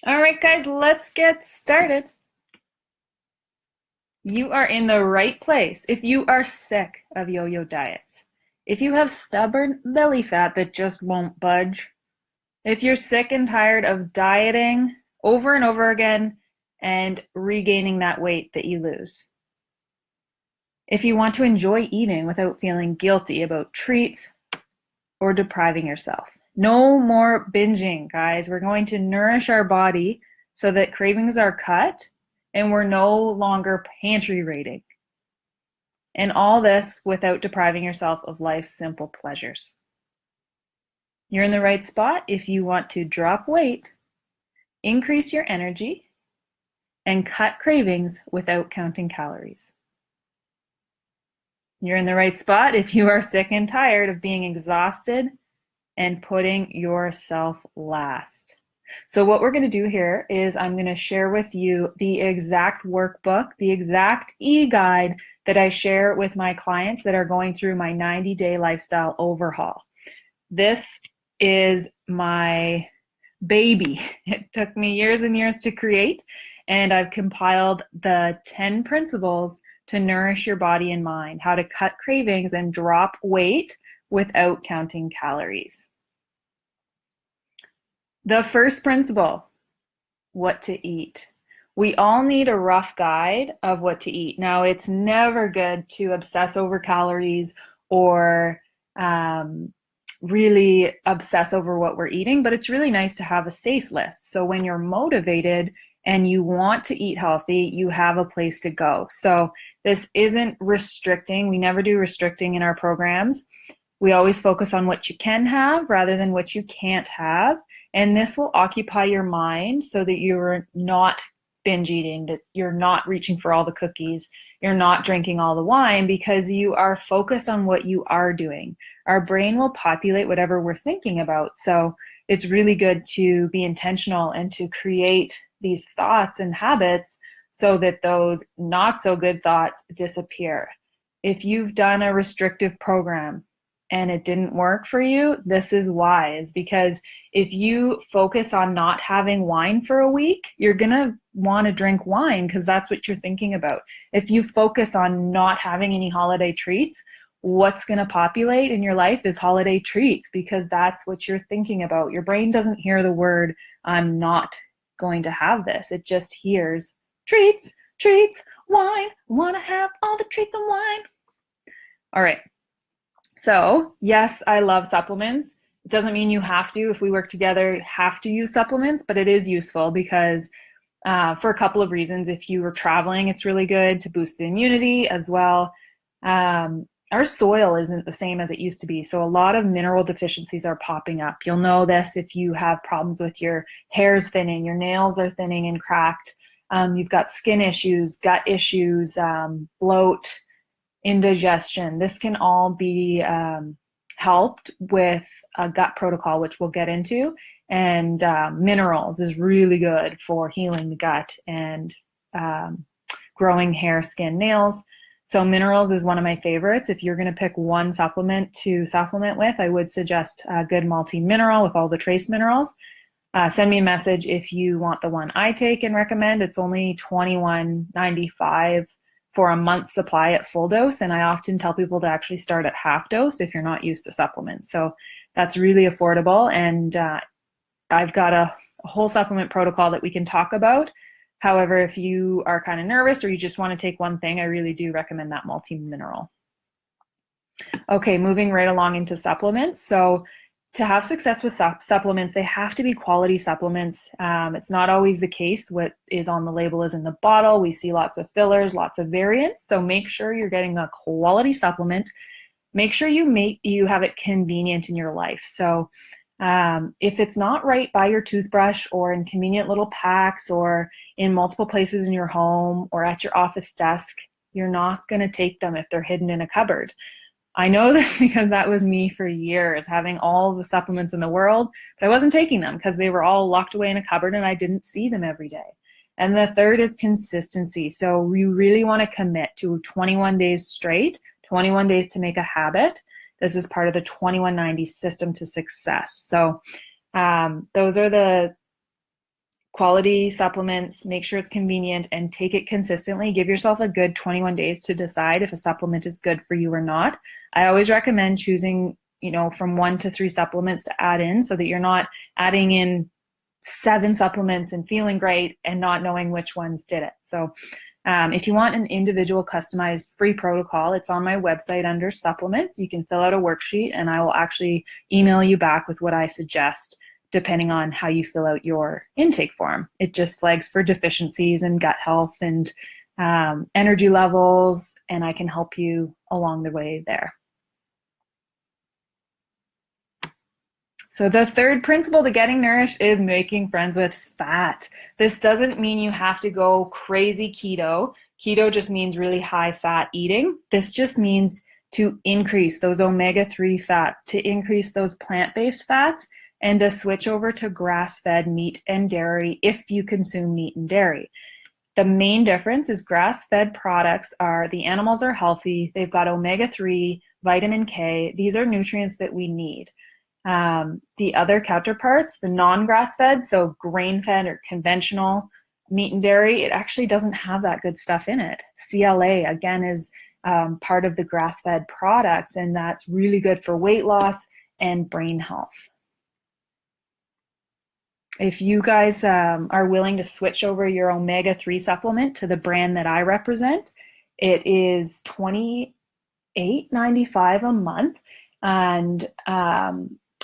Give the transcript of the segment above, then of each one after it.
All right, guys, let's get started. You are in the right place if you are sick of yo-yo diets. If you have stubborn belly fat that just won't budge. If you're sick and tired of dieting over and over again and regaining that weight that you lose. If you want to enjoy eating without feeling guilty about treats or depriving yourself. No more binging, guys. We're going to nourish our body so that cravings are cut and we're no longer pantry raiding. And all this without depriving yourself of life's simple pleasures. You're in the right spot if you want to drop weight, increase your energy, and cut cravings without counting calories. You're in the right spot if you are sick and tired of being exhausted and putting yourself last. So what we're going to do here is I'm going to share with you the exact workbook, the exact e-guide that I share with my clients that are going through my 90-day lifestyle overhaul. This is my baby. It took me years and years to create, and I've compiled the 10 principles to nourish your body and mind, how to cut cravings and drop weight without counting calories. The first principle, what to eat. We all need a rough guide of what to eat. Now, it's never good to obsess over calories or really obsess over what we're eating, but it's really nice to have a safe list. So when you're motivated and you want to eat healthy, you have a place to go. So this isn't restricting. We never do restricting in our programs. We always focus on what you can have rather than what you can't have. And this will occupy your mind so that you're not binge eating, that you're not reaching for all the cookies, you're not drinking all the wine, because you are focused on what you are doing. Our brain will populate whatever we're thinking about. So it's really good to be intentional and to create these thoughts and habits so that those not so good thoughts disappear. If you've done a restrictive program and it didn't work for you, this is why, is because if you focus on not having wine for a week, you're gonna want to drink wine because that's what you're thinking about. If you focus on not having any holiday treats, what's gonna populate in your life is holiday treats because that's what you're thinking about. Your brain doesn't hear the word, I'm not going to have this. It just hears treats, treats, wine, wanna have all the treats and wine. All right. So yes, I love supplements. It doesn't mean you have to, if we work together, have to use supplements, but it is useful because for a couple of reasons. If you are traveling, it's really good to boost the immunity as well. Our soil isn't the same as it used to be. So a lot of mineral deficiencies are popping up. You'll know this if you have problems with your hairs thinning, your nails are thinning and cracked. You've got skin issues, gut issues, bloat, indigestion. This can all be helped with a gut protocol, which we'll get into. And minerals is really good for healing the gut and growing hair, skin, nails. So minerals is one of my favorites. If you're going to pick one supplement to supplement with, I would suggest a good multi-mineral with all the trace minerals. Send me a message if you want the one I take and recommend. It's only $21.95 for a month's supply at full dose. And I often tell people to actually start at half dose if you're not used to supplements. So that's really affordable. And I've got a whole supplement protocol that we can talk about. However, if you are kind of nervous or you just want to take one thing, I really do recommend that multi-mineral. Okay, moving right along into supplements. So to have success with supplements, they have to be quality supplements. It's not always the case. What is on the label is in the bottle. We see lots of fillers, lots of variants. So make sure you're getting a quality supplement. Make sure you have it convenient in your life. So if it's not right by your toothbrush or in convenient little packs or in multiple places in your home or at your office desk, you're not going to take them if they're hidden in a cupboard. I know this because that was me for years, having all the supplements in the world, but I wasn't taking them because they were all locked away in a cupboard and I didn't see them every day. And the third is consistency. So we really want to commit to 21 days straight, 21 days to make a habit. This is part of the 2190 system to success. So those are the quality supplements, make sure it's convenient, and take it consistently. Give yourself a good 21 days to decide if a supplement is good for you or not. I always recommend choosing, from 1 to 3 supplements to add in, so that you're not adding in 7 supplements and feeling great and not knowing which ones did it. So if you want an individual customized free protocol, it's on my website under supplements. You can fill out a worksheet and I will actually email you back with what I suggest depending on how you fill out your intake form. It just flags for deficiencies in gut health and energy levels, and I can help you along the way there. So the third principle to getting nourished is making friends with fat. This doesn't mean you have to go crazy keto. Keto just means really high fat eating. This just means to increase those omega-3 fats, to increase those plant-based fats, and to switch over to grass-fed meat and dairy if you consume meat and dairy. The main difference is grass-fed products the animals are healthy, they've got omega-3, vitamin K, these are nutrients that we need. The other counterparts, the non-grass-fed, so grain-fed or conventional meat and dairy, it actually doesn't have that good stuff in it. CLA, again, is part of the grass-fed product, and that's really good for weight loss and brain health. If you guys are willing to switch over your omega-3 supplement to the brand that I represent, it is $28.95 a month, and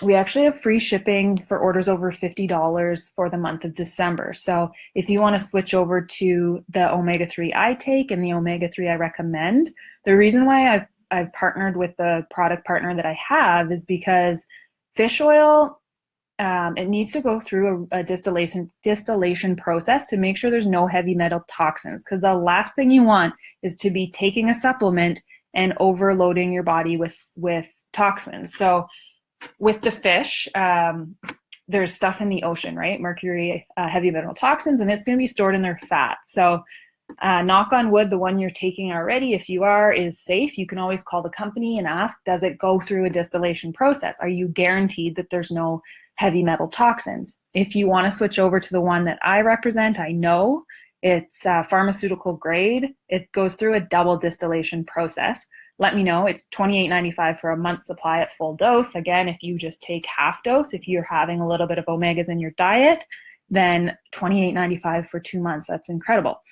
we actually have free shipping for orders over $50 for the month of December. So if you want to switch over to the omega-3 I take and the omega-3 I recommend, the reason why I've partnered with the product partner that I have is because fish oil, it needs to go through a distillation process to make sure there's no heavy metal toxins, because the last thing you want is to be taking a supplement and overloading your body with toxins. So with the fish, there's stuff in the ocean, right? Mercury, heavy metal toxins, and it's going to be stored in their fat. So knock on wood, the one you're taking already, if you are, is safe. You can always call the company and ask, does it go through a distillation process? Are you guaranteed that there's no heavy metal toxins? If you want to switch over to the one that I represent, I know it's pharmaceutical grade. It goes through a double distillation process. Let me know. It's $28.95 for a month supply at full dose. Again, if you just take half dose, if you're having a little bit of omegas in your diet, then $28.95 for 2 months. That's incredible.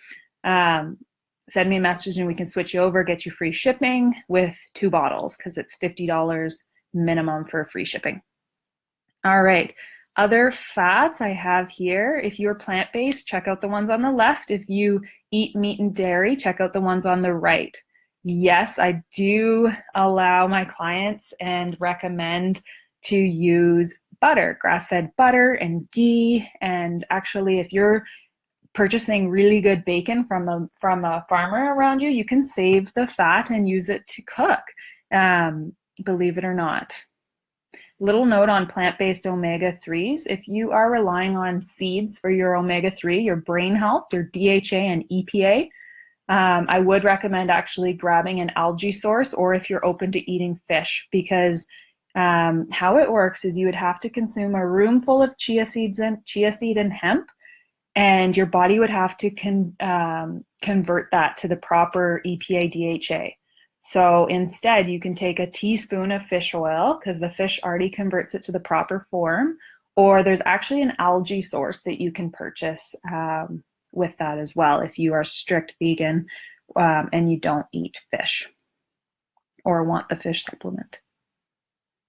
Send me a message and we can switch you over, get you free shipping with 2 bottles, because it's $50 minimum for free shipping. All right. Other fats I have here. If you're plant-based, check out the ones on the left. If you eat meat and dairy, check out the ones on the right. Yes, I do allow my clients and recommend to use butter, grass-fed butter and ghee. And actually, if you're purchasing really good bacon from a farmer around you, you can save the fat and use it to cook, believe it or not. Little note on plant-based omega-3s. If you are relying on seeds for your omega-3, your brain health, your DHA and EPA, I would recommend actually grabbing an algae source, or if you're open to eating fish, because how it works is you would have to consume a room full of chia seed and hemp, and your body would have to convert that to the proper EPA DHA. So instead, you can take a teaspoon of fish oil, because the fish already converts it to the proper form, or there's actually an algae source that you can purchase with that as well if you are strict vegan and you don't eat fish or want the fish supplement.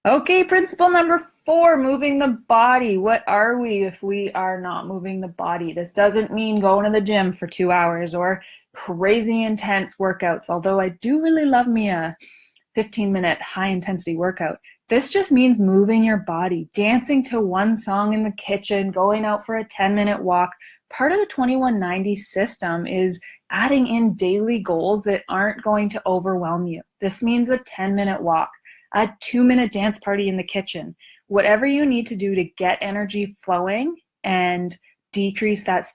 Okay, principle number 4, moving the body. What are we if we are not moving the body? This doesn't mean going to the gym for 2 hours or crazy intense workouts, although I do really love me a 15-minute high-intensity workout. This just means moving your body, dancing to one song in the kitchen, going out for a 10-minute walk. Part of the 2190 system is adding in daily goals that aren't going to overwhelm you. This means a 10-minute walk, a 2-minute dance party in the kitchen, whatever you need to do to get energy flowing and decrease that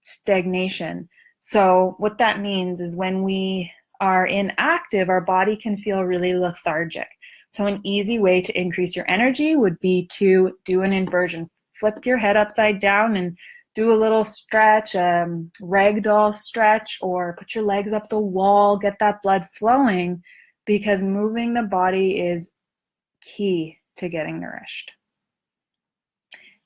stagnation. So what that means is when we are inactive, our body can feel really lethargic. So an easy way to increase your energy would be to do an inversion. Flip your head upside down and do a little stretch, ragdoll stretch, or put your legs up the wall, get that blood flowing, because moving the body is key to getting nourished.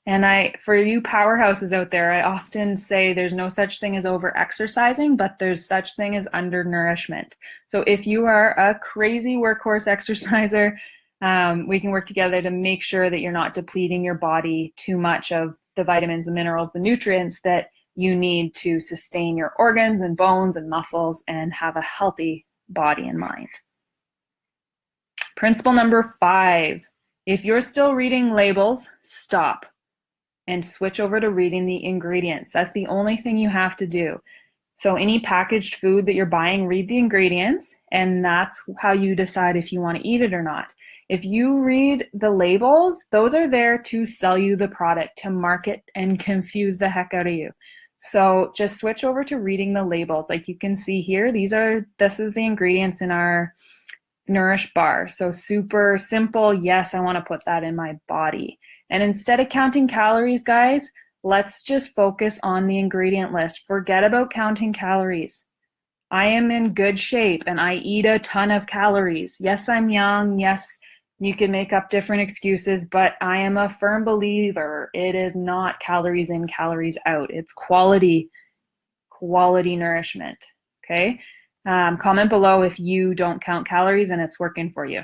And for you powerhouses out there, I often say there's no such thing as over exercising, but there's such thing as undernourishment. So if you are a crazy workhorse exerciser, we can work together to make sure that you're not depleting your body too much of the vitamins, the minerals, the nutrients that you need to sustain your organs and bones and muscles and have a healthy body and mind. Principle number 5, if you're still reading labels, stop and switch over to reading the ingredients. That's the only thing you have to do. So any packaged food that you're buying, read the ingredients, and that's how you decide if you want to eat it or not. If you read the labels, those are there to sell you the product, to market and confuse the heck out of you. So just switch over to reading the labels. Like you can see here, this is the ingredients in our Nourish bar. So super simple. Yes, I want to put that in my body. And instead of counting calories, guys, let's just focus on the ingredient list. Forget about counting calories. I am in good shape and I eat a ton of calories. Yes, I'm young. Yes, you can make up different excuses, but I am a firm believer it is not calories in, calories out. It's quality nourishment. Okay. Comment below if you don't count calories and it's working for you,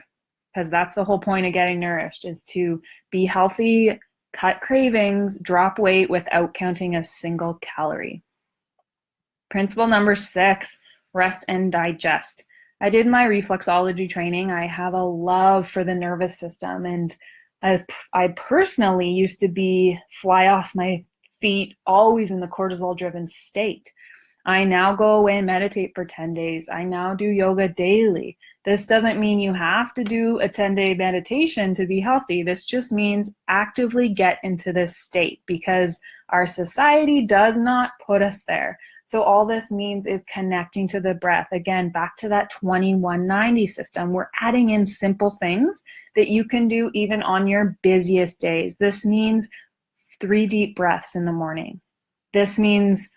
because that's the whole point of getting nourished, is to be healthy, cut cravings, drop weight without counting a single calorie. Principle number 6, rest and digest. I did my reflexology training. I have a love for the nervous system, and I personally used to fly off my feet, always in the cortisol driven state. I now go away and meditate for 10 days. I now do yoga daily. This doesn't mean you have to do a 10-day meditation to be healthy. This just means actively get into this state, because our society does not put us there. So all this means is connecting to the breath. Again, back to that 2190 system. We're adding in simple things that you can do even on your busiest days. This means 3 deep breaths in the morning. This means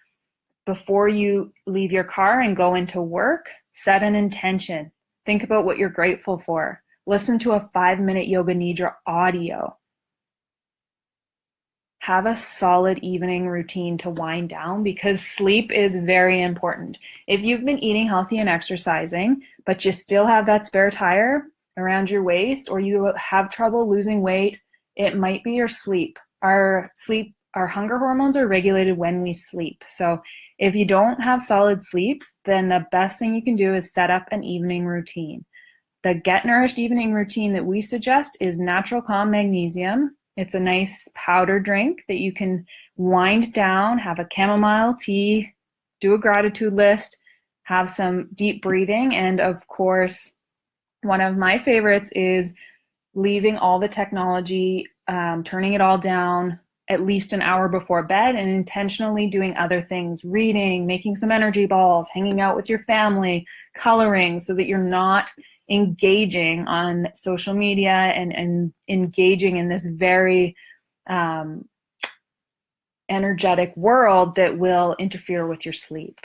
before you leave your car and go into work, set an intention. Think about what you're grateful for. Listen to a 5-minute Yoga Nidra audio. Have a solid evening routine to wind down, because sleep is very important. If you've been eating healthy and exercising, but you still have that spare tire around your waist, or you have trouble losing weight, it might be your sleep. Our hunger hormones are regulated when we sleep. So if you don't have solid sleeps, then the best thing you can do is set up an evening routine. The Get Nourished evening routine that we suggest is Natural Calm Magnesium. It's a nice powder drink that you can wind down, have a chamomile tea, do a gratitude list, have some deep breathing, and of course, one of my favorites is leaving all the technology, turning it all down at least an hour before bed, and intentionally doing other things, reading, making some energy balls, hanging out with your family, coloring, so that you're not engaging on social media and engaging in this very energetic world that will interfere with your sleep.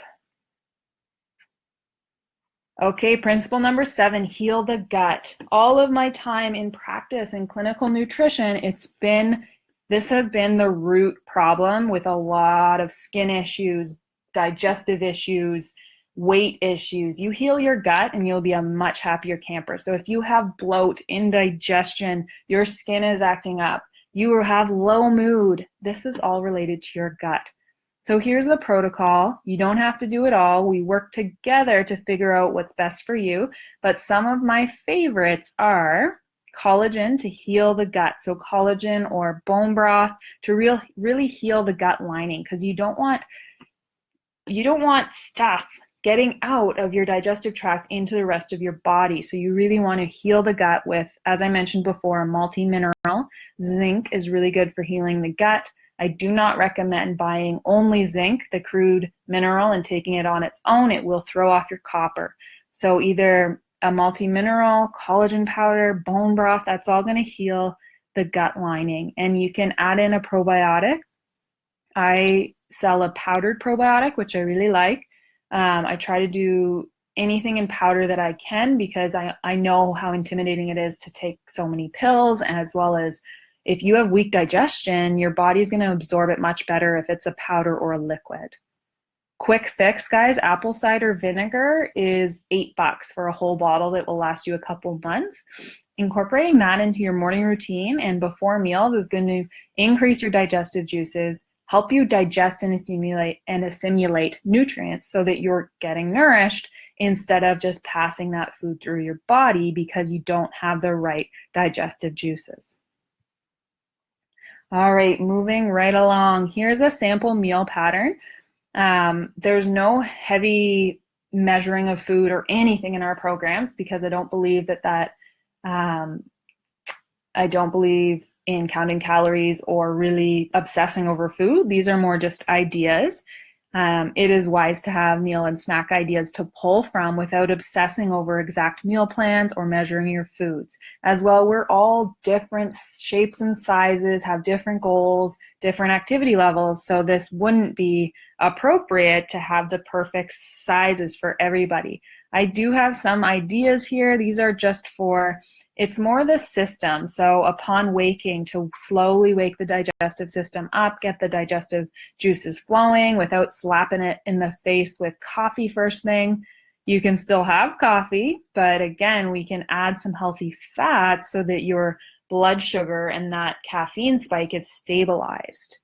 Okay, principle number 7, heal the gut. All of my time in practice in clinical nutrition, this has been the root problem with a lot of skin issues, digestive issues, weight issues. You heal your gut and you'll be a much happier camper. So if you have bloat, indigestion, your skin is acting up, you have low mood, this is all related to your gut. So here's the protocol. You don't have to do it all. We work together to figure out what's best for you. But some of my favorites are collagen to heal the gut. So collagen or bone broth to really heal the gut lining, because you don't want stuff getting out of your digestive tract into the rest of your body. So you really want to heal the gut with, as I mentioned before, a multi-mineral. Zinc is really good for healing the gut. I do not recommend buying only zinc, the crude mineral, and taking it on its own. It will throw off your copper. So either a multi-mineral, collagen powder, bone broth, that's all going to heal the gut lining. And you can add in a probiotic. I sell a powdered probiotic, which I really like. I try to do anything in powder that I can because I know how intimidating it is to take so many pills, as well as if you have weak digestion, your body's going to absorb it much better if it's a powder or a liquid. Quick fix, guys, apple cider vinegar is $8 for a whole bottle that will last you a couple months. Incorporating that into your morning routine and before meals is going to increase your digestive juices, help you digest and assimilate nutrients so that you're getting nourished instead of just passing that food through your body because you don't have the right digestive juices. All right, moving right along. Here's a sample meal pattern. There's no heavy measuring of food or anything in our programs because I don't believe I don't believe in counting calories or really obsessing over food. These are more just ideas. It is wise to have meal and snack ideas to pull from without obsessing over exact meal plans or measuring your foods. As well, we're all different shapes and sizes, have different goals, different activity levels, so this wouldn't be appropriate to have the perfect sizes for everybody. I do have some ideas here. These are just for, it's more the system. So upon waking, to slowly wake the digestive system up, get the digestive juices flowing without slapping it in the face with coffee first thing. You can still have coffee, but again, we can add some healthy fats so that your blood sugar and that caffeine spike is stabilized.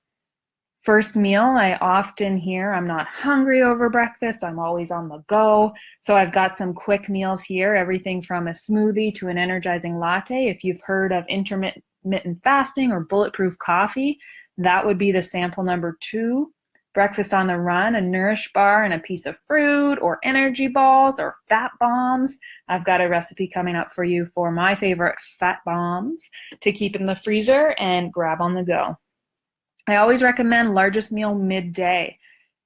First meal, I often hear I'm not hungry over breakfast. I'm always on the go. So I've got some quick meals here, everything from a smoothie to an energizing latte. If you've heard of intermittent fasting or bulletproof coffee, that would be the sample number 2. Breakfast on the run, a Nourish bar and a piece of fruit, or energy balls or fat bombs. I've got a recipe coming up for you for my favorite fat bombs to keep in the freezer and grab on the go. I always recommend largest meal midday.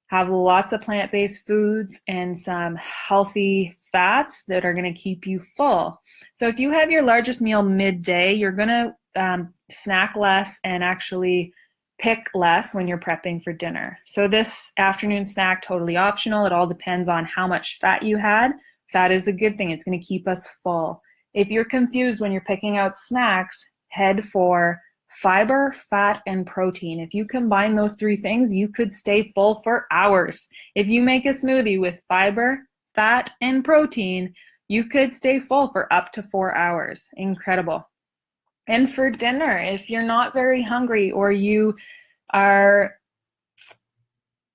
Have lots of plant-based foods and some healthy fats that are going to keep you full. So if you have your largest meal midday, you're going to snack less and actually pick less when you're prepping for dinner. So this afternoon snack, totally optional. It all depends on how much fat you had. Fat is a good thing. It's going to keep us full. If you're confused when you're picking out snacks, head for fiber, fat, and protein. If you combine those 3 things, you could stay full for hours. If you make a smoothie with fiber, fat, and protein, you could stay full for up to 4 hours. Incredible. And for dinner, if you're not very hungry or you are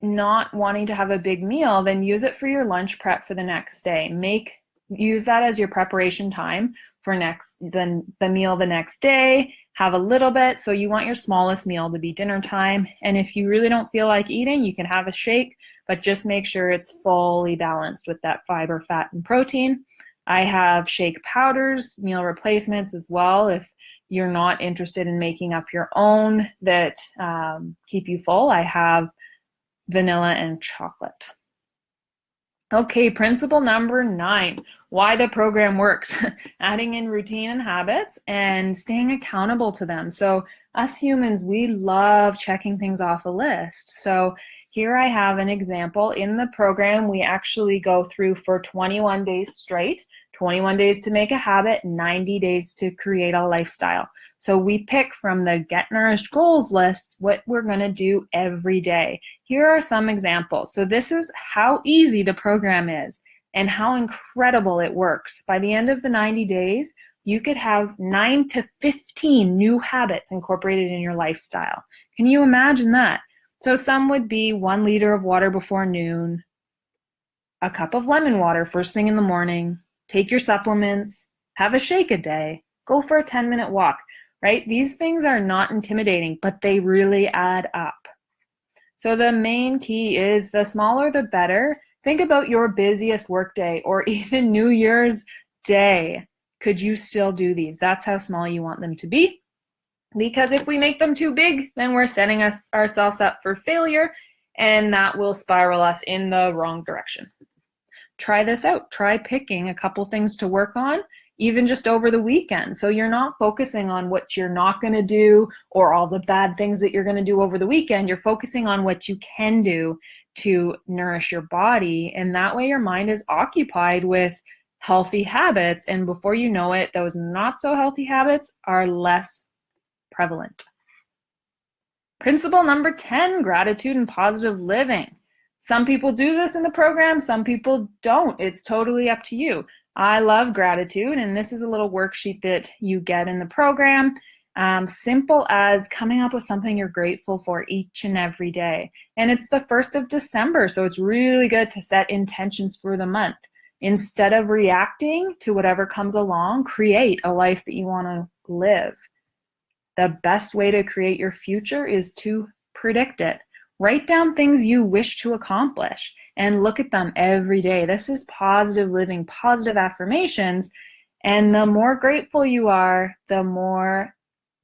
not wanting to have a big meal, then use it for your lunch prep for the next day. Use that as your preparation time for the meal the next day. Have a little bit. So you want your smallest meal to be dinner time. And if you really don't feel like eating, you can have a shake, but just make sure it's fully balanced with that fiber, fat, and protein. I have shake powders, meal replacements as well, if you're not interested in making up your own that keep you full. I have vanilla and chocolate. Okay, principle number 9, why the program works. Adding in routine and habits and staying accountable to them. So us humans, we love checking things off a list. So here I have an example. In the program, we actually go through for 21 days straight, 21 days to make a habit, 90 days to create a lifestyle. So we pick from the Get Nourished Goals list what we're going to do every day. Here are some examples. So this is how easy the program is and how incredible it works. By the end of the 90 days, you could have 9 to 15 new habits incorporated in your lifestyle. Can you imagine that? So some would be 1 liter of water before noon, a cup of lemon water first thing in the morning, take your supplements, have a shake a day, go for a 10-minute walk, right? These things are not intimidating, but they really add up. So the main key is the smaller the better. Think about your busiest workday or even New Year's Day. Could you still do these? That's how small you want them to be. Because if we make them too big, then we're setting ourselves up for failure, and that will spiral us in the wrong direction. Try this out. Try picking a couple things to work on even just over the weekend. So you're not focusing on what you're not going to do or all the bad things that you're going to do over the weekend. You're focusing on what you can do to nourish your body. And that way your mind is occupied with healthy habits. And before you know it, those not so healthy habits are less prevalent. Principle number 10, gratitude and positive living. Some people do this in the program, some people don't. It's totally up to you. I love gratitude, and this is a little worksheet that you get in the program. Simple as coming up with something you're grateful for each and every day. And it's the 1st of December, so it's really good to set intentions for the month. Instead of reacting to whatever comes along, create a life that you want to live. The best way to create your future is to predict it. Write down things you wish to accomplish and look at them every day. This is positive living, positive affirmations. And the more grateful you are, the more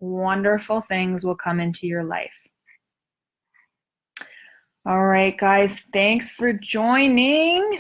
wonderful things will come into your life. All right, guys, thanks for joining.